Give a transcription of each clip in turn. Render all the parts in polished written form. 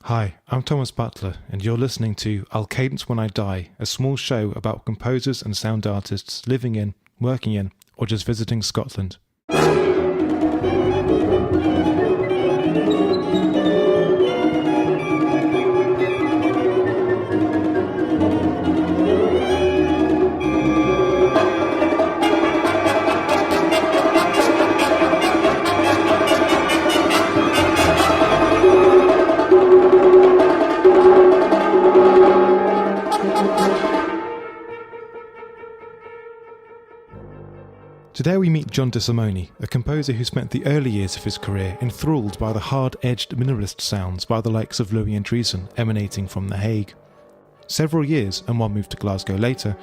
Hi, I'm Thomas Butler, and you're listening to I'll Cadence When I Die, a small show about composers and sound artists living in, working in, or just visiting Scotland. Today we meet John Simone, a composer who spent the early years of his career enthralled by the hard-edged minimalist sounds by the likes of Louis Andriessen emanating from The Hague. Several years, and one move to Glasgow later,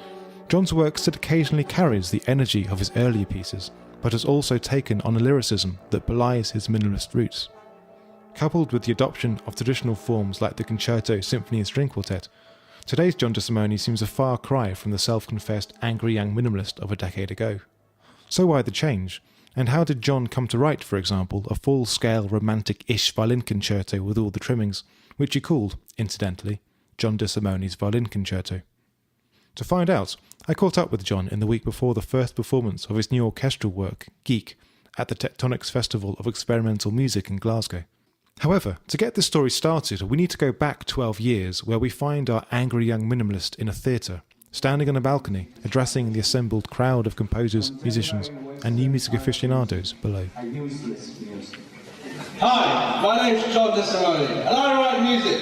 John's work still occasionally carries the energy of his earlier pieces, but has also taken on a lyricism that belies his minimalist roots. Coupled with the adoption of traditional forms like the Concerto, Symphony and String Quartet, today's John Simone seems a far cry from the self-confessed Angry Young Minimalist of a decade ago. So why the change? And how did John come to write, for example, a full-scale romantic-ish violin concerto with all the trimmings, which he called, incidentally, John Simone's Violin Concerto? To find out, I caught up with John in the week before the first performance of his new orchestral work, Geek, at the Tectonics Festival of Experimental Music in Glasgow. However, to get this story started, we need to go back 12 years, where we find our angry young minimalist in a theatre, standing on a balcony, addressing the assembled crowd of composers, musicians, and new music aficionados below. Hi, my name's John Simone, and I write music.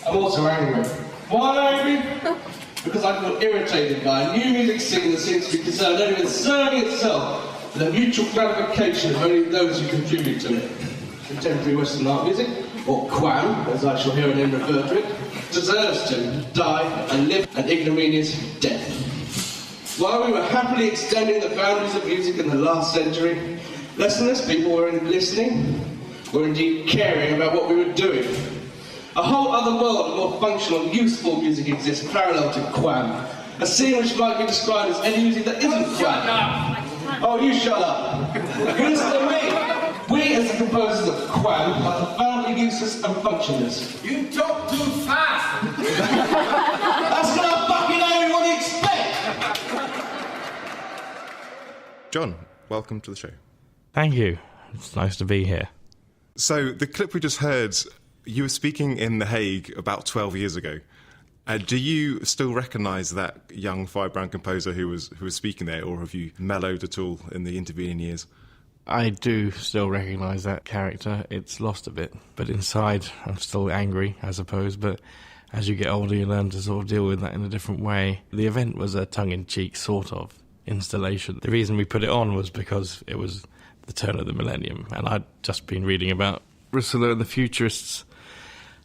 I'm also angry. Why angry? Because I feel irritated by a new music scene that seems to be concerned only with serving itself for the mutual gratification of only those who contribute to it. Contemporary Western art music, or QAM, as I shall hear him refer to it, deserves to die and live an ignominious death. While we were happily extending the boundaries of music in the last century, less and less people were listening, were indeed caring about what we were doing. A whole other world of more functional, useful music exists parallel to QAM, a scene which might be described as any music that isn't QAM. Oh, you shut up. You listen to me. We, as the composers of QAM, are profoundly useless and functionless. You talk too fast! That's not fucking everyone expect! John, welcome to the show. Thank you. It's nice to be here. So, the clip we just heard, you were speaking in The Hague about 12 years ago. Do you still recognise that young, firebrand composer who was speaking there, or have you mellowed at all in the intervening years? I do still recognise that character. It's lost a bit. But inside, I'm still angry, I suppose. But as you get older, you learn to sort of deal with that in a different way. The event was a tongue-in-cheek sort of installation. The reason we put it on was because it was the turn of the millennium. And I'd just been reading about Rousseau and the Futurists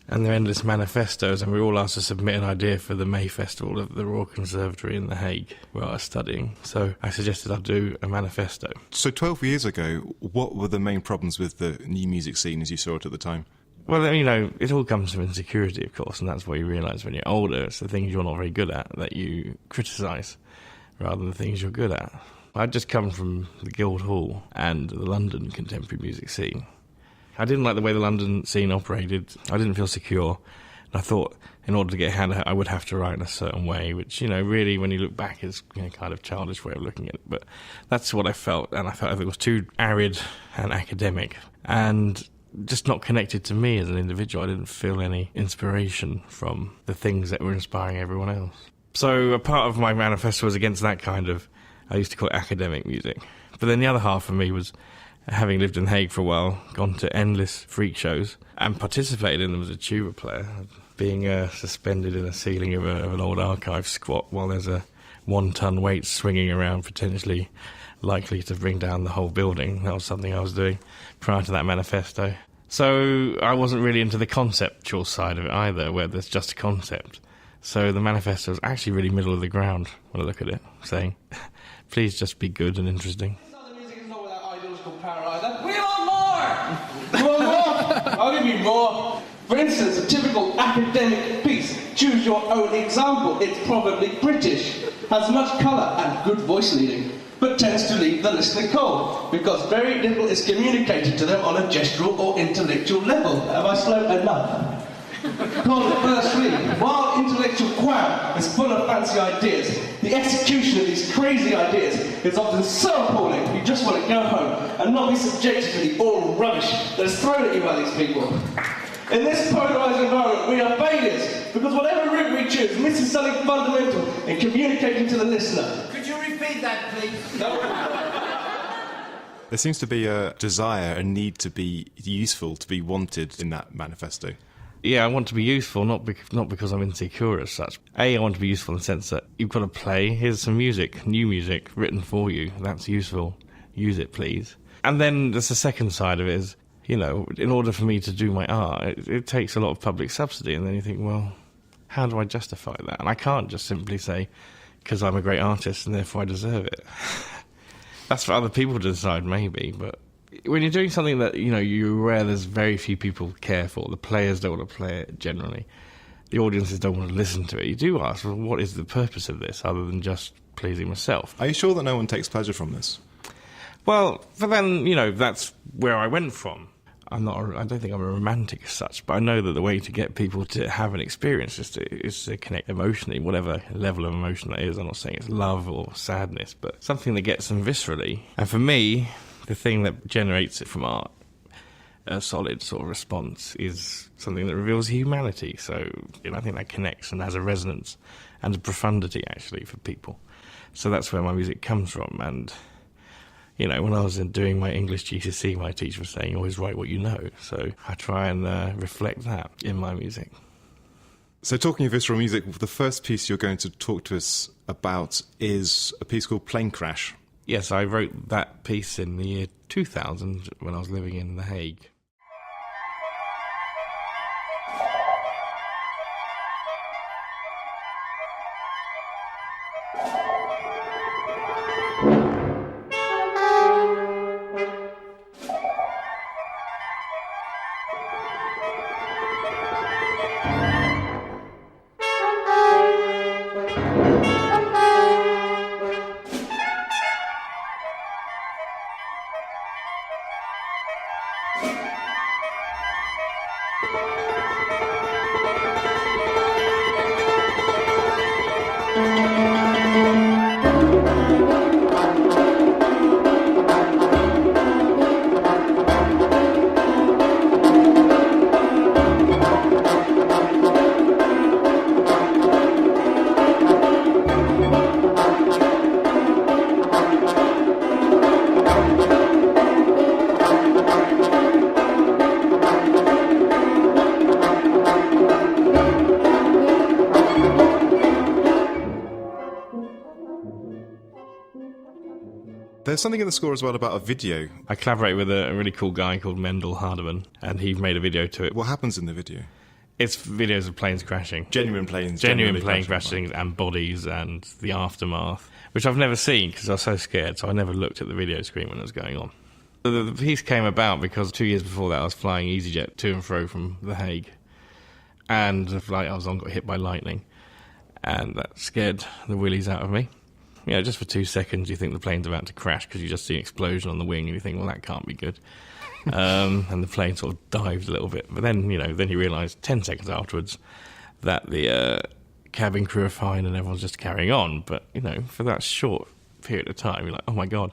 and their endless manifestos, and we were all asked to submit an idea for the May Festival at the Royal Conservatory in The Hague, where I was studying. So I suggested I'd do a manifesto. So 12 years ago, what were the main problems with the new music scene as you saw it at the time? Well, you know, it all comes from insecurity, of course, and that's what you realise when you're older. It's the things you're not very good at that you criticise, rather than the things you're good at. I'd just come from the Guildhall and the London contemporary music scene. I didn't like the way the London scene operated. I didn't feel secure. And I thought in order to get ahead, I would have to write in a certain way, which, you know, really, when you look back, is kind of childish way of looking at it. But that's what I felt, and I felt it was too arid and academic and just not connected to me as an individual. I didn't feel any inspiration from the things that were inspiring everyone else. So a part of my manifesto was against that kind of, I used to call it academic music. But then the other half for me was, having lived in Hague for a while, gone to endless freak shows and participated in them as a tuba player, being suspended in the ceiling of an old archive squat while there's a 1-ton weight swinging around, potentially likely to bring down the whole building. That was something I was doing prior to that manifesto. So I wasn't really into the conceptual side of it either, where there's just a concept. So the manifesto was actually really middle of the ground when I look at it, saying, please just be good and interesting. We want more! You want more? I'll give you more. For instance, a typical academic piece, choose your own example. It's probably British, has much colour and good voice leading, but tends to leave the listener cold, because very little is communicated to them on a gestural or intellectual level. Have I slowed enough? Call it firstly, while intellectual quam is full of fancy ideas, the execution of these crazy ideas is often so appalling you just want to go home and not be subjected to the oral rubbish that is thrown at you by these people. In this polarised environment, we are failures, because whatever route we choose misses something fundamental in communicating to the listener. Could you repeat that, please? There seems to be a desire, a need to be useful, to be wanted in that manifesto. Yeah, I want to be useful, not because I'm insecure as such. I want to be useful in the sense that you've got to play. Here's some music, new music, written for you. That's useful. Use it, please. And then there's the second side of it is, you know, in order for me to do my art, it takes a lot of public subsidy. And then you think, well, how do I justify that? And I can't just simply say, because I'm a great artist and therefore I deserve it. That's for other people to decide, maybe, but when you're doing something that, you know, you're aware there's very few people care for, the players don't want to play it generally, the audiences don't want to listen to it, you do ask, well, what is the purpose of this other than just pleasing myself? Are you sure that no one takes pleasure from this? Well, but then, you know, that's where I went from. I don't think I'm a romantic as such, but I know that the way to get people to have an experience is to connect emotionally, whatever level of emotion that is. I'm not saying it's love or sadness, but something that gets them viscerally. And for me, the thing that generates it from art, a solid sort of response, is something that reveals humanity. So, you know, I think that connects and has a resonance and a profundity, actually, for people. So that's where my music comes from. And, you know, when I was doing my English GCSE, my teacher was saying, always write what you know. So I try and reflect that in my music. So talking of visceral music, the first piece you're going to talk to us about is a piece called Plane Crash. Yes, I wrote that piece in the year 2000 when I was living in The Hague. There's something in the score as well about a video. I collaborated with a really cool guy called Mendel Hardeman, and he made a video to it. What happens in the video? It's videos of planes crashing. Genuine planes. Genuine plane crashing and bodies and the aftermath, which I've never seen because I was so scared, so I never looked at the video screen when it was going on. The piece came about because 2 years before that I was flying EasyJet to and fro from The Hague, and the flight I was on got hit by lightning, and that scared the willies out of me. You know, just for 2 seconds you think the plane's about to crash because you just see an explosion on the wing and you think, well, that can't be good. And the plane sort of dived a little bit. But then, you know, then you realise 10 seconds afterwards that the cabin crew are fine and everyone's just carrying on. But, you know, for that short period of time, you're like, oh my God.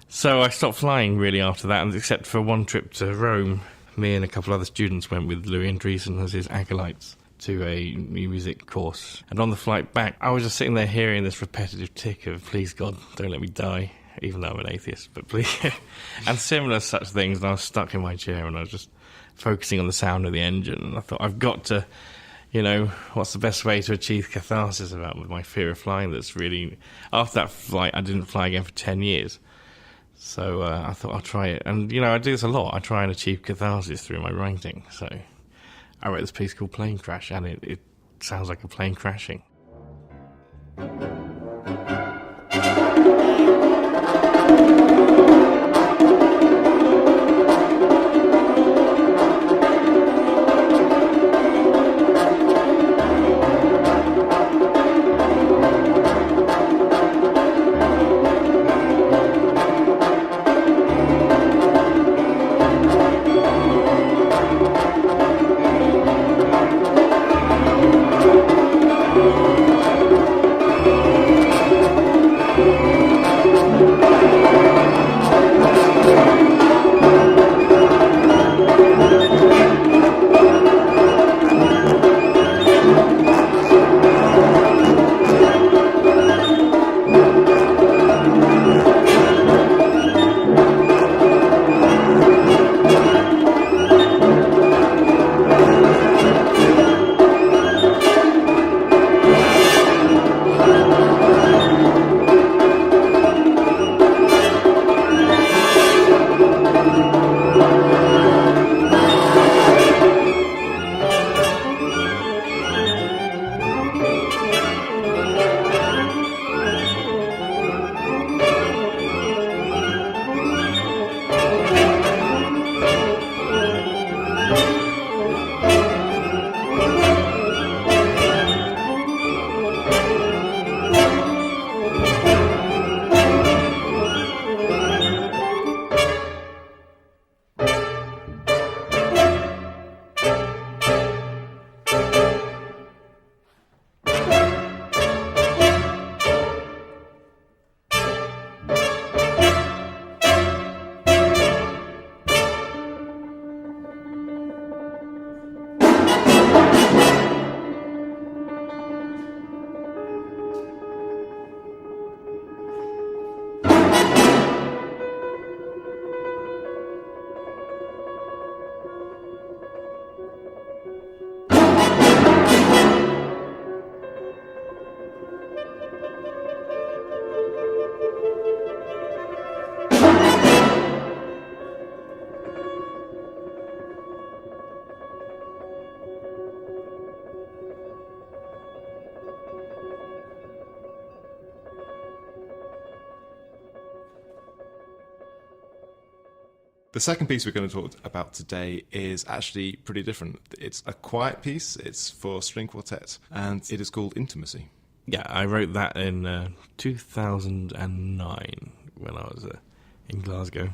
So I stopped flying really after that, and except for one trip to Rome, me and a couple other students went with Louis Andriessen as his acolytes to a new music course. And on the flight back, I was just sitting there hearing this repetitive tick of, please God, don't let me die, even though I'm an atheist, but please. And similar such things, and I was stuck in my chair and I was just focusing on the sound of the engine, and I thought, I've got to, you know, what's the best way to achieve catharsis about my fear of flying that's really... After that flight, I didn't fly again for 10 years. So I thought I'll try it. And, you know, I do this a lot. I try and achieve catharsis through my writing, so... I wrote this piece called Plane Crash, and it sounds like a plane crashing. The second piece we're going to talk about today is actually pretty different. It's a quiet piece, it's for string quartet, and it is called Intimacy. Yeah, I wrote that in 2009 when I was in Glasgow.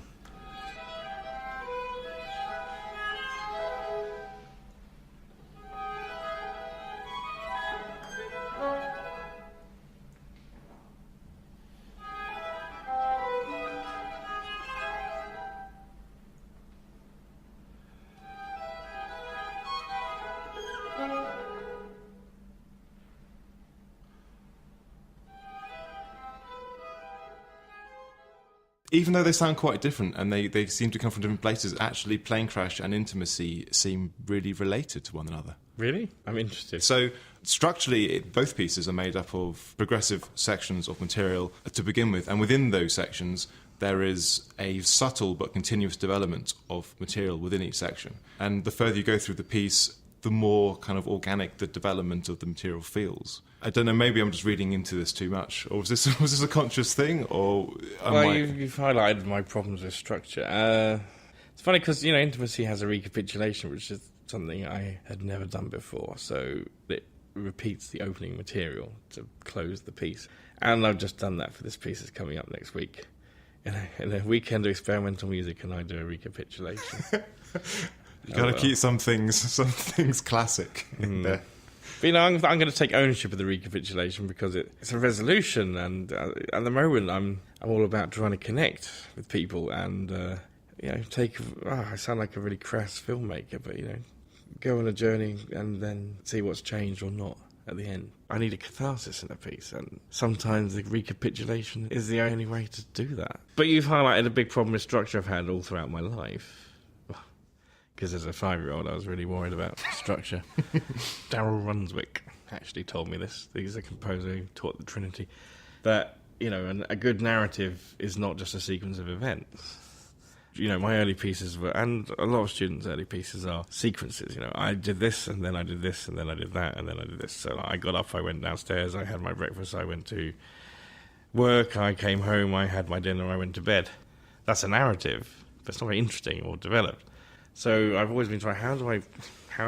Even though they sound quite different and they seem to come from different places, actually Plane Crash and Intimacy seem really related to one another. Really? I'm interested. So structurally, both pieces are made up of progressive sections of material to begin with, and within those sections there is a subtle but continuous development of material within each section. And the further you go through the piece, the more kind of organic the development of the material feels. I don't know, maybe I'm just reading into this too much, or was this a conscious thing, or... You've highlighted my problems with structure. It's funny because, Intimacy has a recapitulation, which is something I had never done before, so it repeats the opening material to close the piece. And I've just done that for this piece that's coming up next week. In a weekend of experimental music, and I do a recapitulation. You got to keep some things classic in there. But, I'm going to take ownership of the recapitulation because it's a resolution, and at the moment I'm all about trying to connect with people and I sound like a really crass filmmaker, but go on a journey and then see what's changed or not at the end. I need a catharsis in a piece, and sometimes the recapitulation is the only way to do that. But you've highlighted a big problem with structure I've had all throughout my life. Because as a 5-year-old, I was really worried about structure. Darryl Runswick actually told me this. He's a composer who taught the Trinity. That, a good narrative is not just a sequence of events. My early pieces were, and a lot of students' early pieces are sequences. I did this, and then I did this, and then I did that, and then I did this. So I got up, I went downstairs, I had my breakfast, I went to work, I came home, I had my dinner, I went to bed. That's a narrative, but it's not very interesting or developed. So I've always been trying, how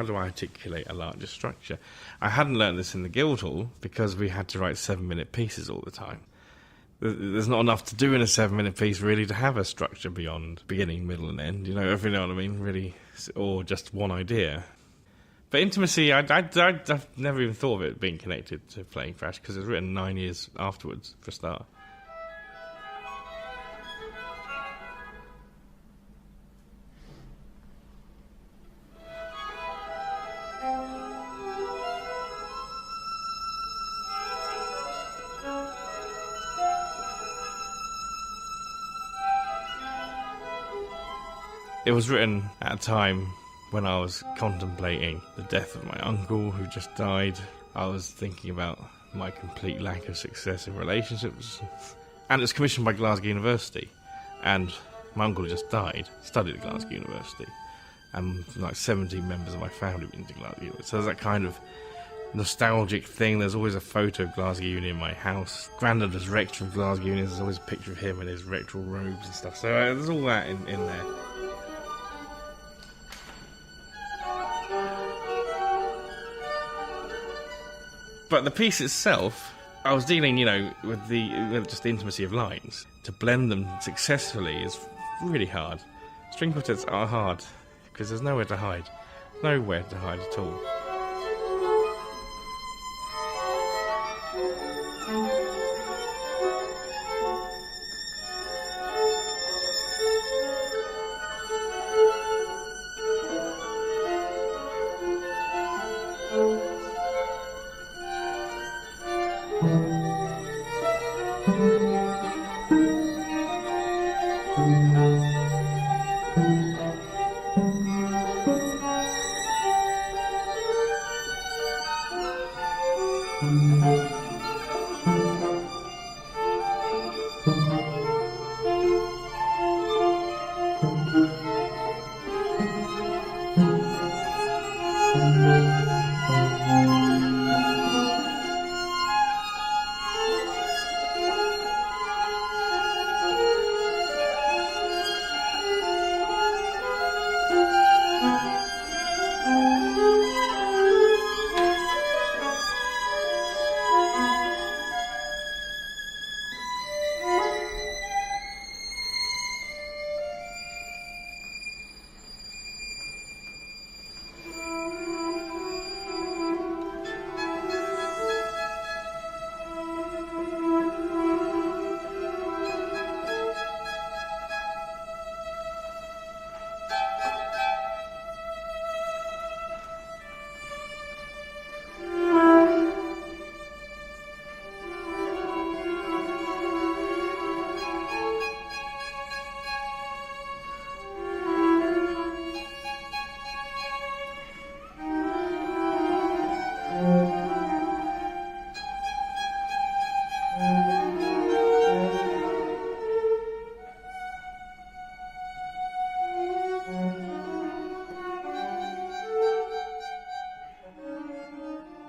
do I articulate a larger structure? I hadn't learned this in the Guildhall because we had to write 7-minute pieces all the time. There's not enough to do in a 7-minute piece really to have a structure beyond beginning, middle and end, if you know what I mean, really, or just one idea. But Intimacy, I've never even thought of it being connected to Plane Crash because it was written 9 years afterwards, for a start. It was written at a time when I was contemplating the death of my uncle who just died. I was thinking about my complete lack of success in relationships. And it was commissioned by Glasgow University. And my uncle just died, studied at Glasgow University. And 17 members of my family went to Glasgow University. So there's that kind of nostalgic thing. There's always a photo of Glasgow Uni in my house. Grandad was rector of Glasgow Uni. There's always a picture of him in his rectoral robes and stuff. So there's all that in there. But the piece itself, I was dealing, with just the intimacy of lines. To blend them successfully is really hard. String quartets are hard because there's nowhere to hide. Nowhere to hide at all.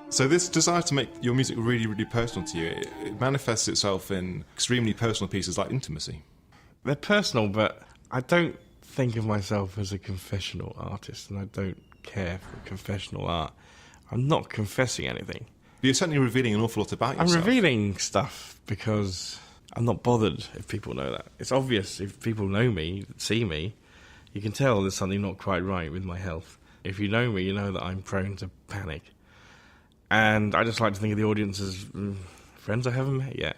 So this desire to make your music really, really personal to you, it manifests itself in extremely personal pieces like Intimacy. They're personal, but I don't think of myself as a confessional artist, and I don't care for confessional art. I'm not confessing anything. But you're certainly revealing an awful lot about yourself. I'm revealing stuff because I'm not bothered if people know that. It's obvious if people know me, see me, you can tell there's something not quite right with my health. If you know me, you know that I'm prone to panic. And I just like to think of the audience as friends I haven't met yet.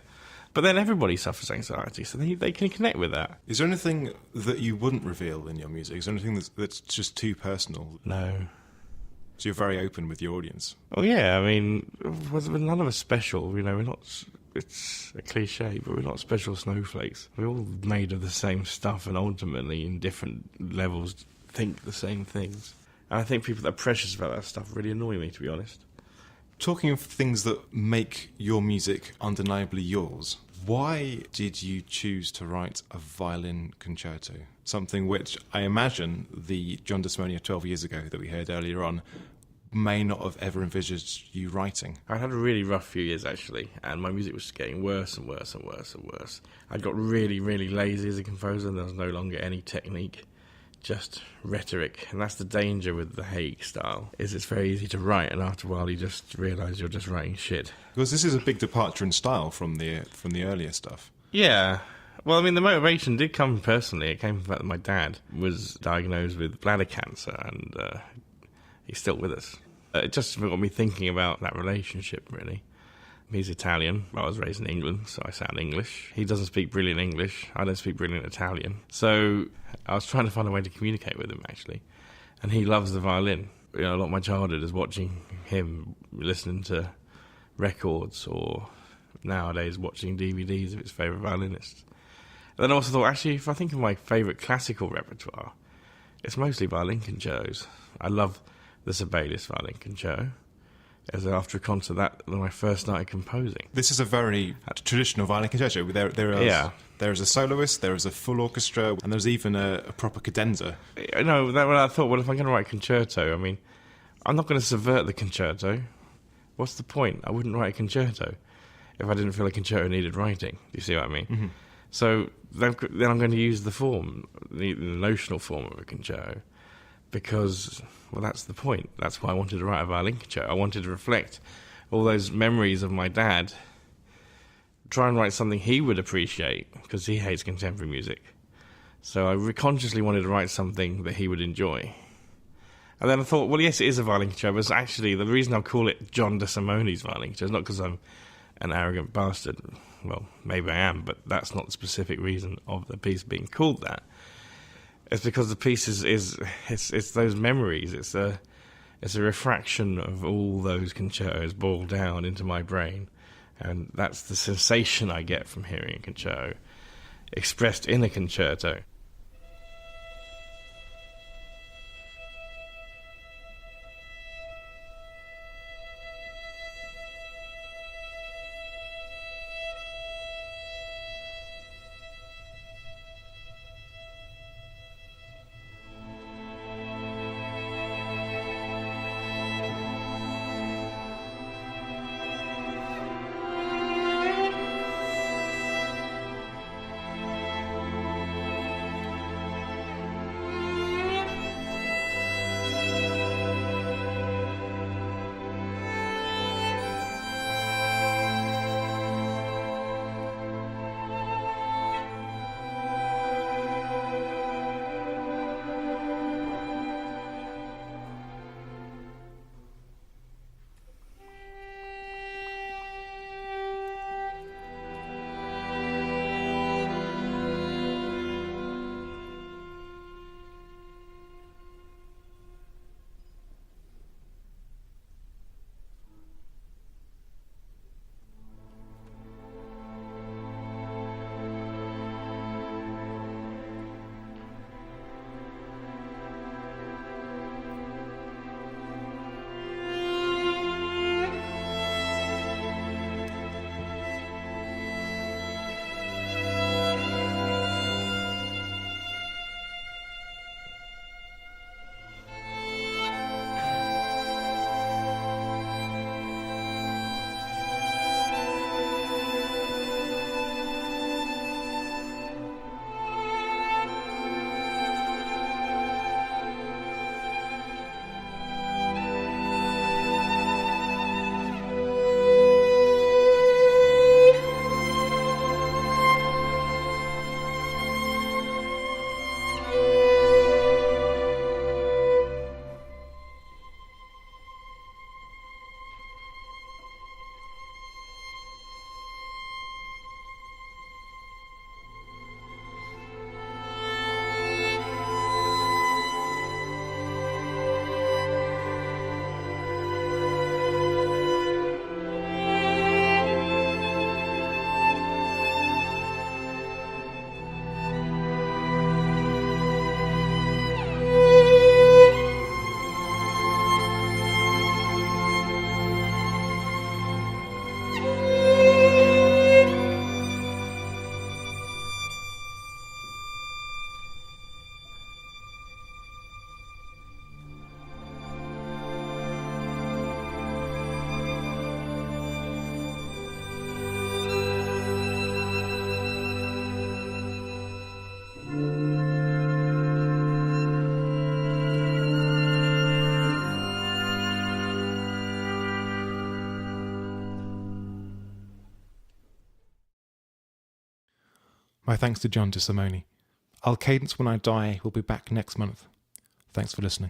But then everybody suffers anxiety, so they can connect with that. Is there anything that you wouldn't reveal in your music? Is there anything that's just too personal? No. So you're very open with your audience? Oh yeah, I mean, we're none of us special, you know, we're not, it's a cliche, but we're not special snowflakes. We're all made of the same stuff and ultimately in different levels think the same things. And I think people that are precious about that stuff really annoy me, to be honest. Talking of things that make your music undeniably yours, why did you choose to write a violin concerto? Something which I imagine the John DeSimone of 12 years ago that we heard earlier on may not have ever envisaged you writing. I had a really rough few years, actually, and my music was getting worse and worse and worse and worse. I got really, really lazy as a composer, and there was no longer any technique, just rhetoric. And that's the danger with the Hague style, is it's very easy to write, and after a while you just realise you're just writing shit. Because this is a big departure in style from the earlier stuff. Yeah. Well, I mean, the motivation did come personally. It came from the fact that my dad was diagnosed with bladder cancer, and he's still with us. It just got me thinking about that relationship, really. He's Italian. I was raised in England, so I sound English. He doesn't speak brilliant English. I don't speak brilliant Italian. So I was trying to find a way to communicate with him, actually. And he loves the violin. You know, a lot of my childhood is watching him, listening to records, or nowadays watching DVDs of his favourite violinists. And then I also thought, actually, if I think of my favourite classical repertoire, it's mostly violin concertos. I love the Sibelius violin concerto. As after a concert, when I first started composing. This is a very traditional violin concerto. There is a soloist, there is a full orchestra, and there's even a proper cadenza. No, when I thought, well, if I'm going to write a concerto, I mean, I'm not going to subvert the concerto. What's the point? I wouldn't write a concerto if I didn't feel a concerto needed writing. Do you see what I mean? Mm-hmm. So then I'm going to use the form, the notional form of a concerto, because, well, that's the point. That's why I wanted to write a violin concerto. I wanted to reflect all those memories of my dad, try and write something he would appreciate, because he hates contemporary music. So I consciously wanted to write something that he would enjoy. And then I thought, well, yes, it is a violin concerto, but actually the reason I call it John DeSimone's violin concerto is not because I'm an arrogant bastard. Well, maybe I am, but that's not the specific reason of the piece being called that. It's because the piece it's those memories. It's a refraction of all those concertos boiled down into my brain, and that's the sensation I get from hearing a concerto expressed in a concerto. My thanks to John DeSimone. I'll Cadence When I Die will be back next month. Thanks for listening.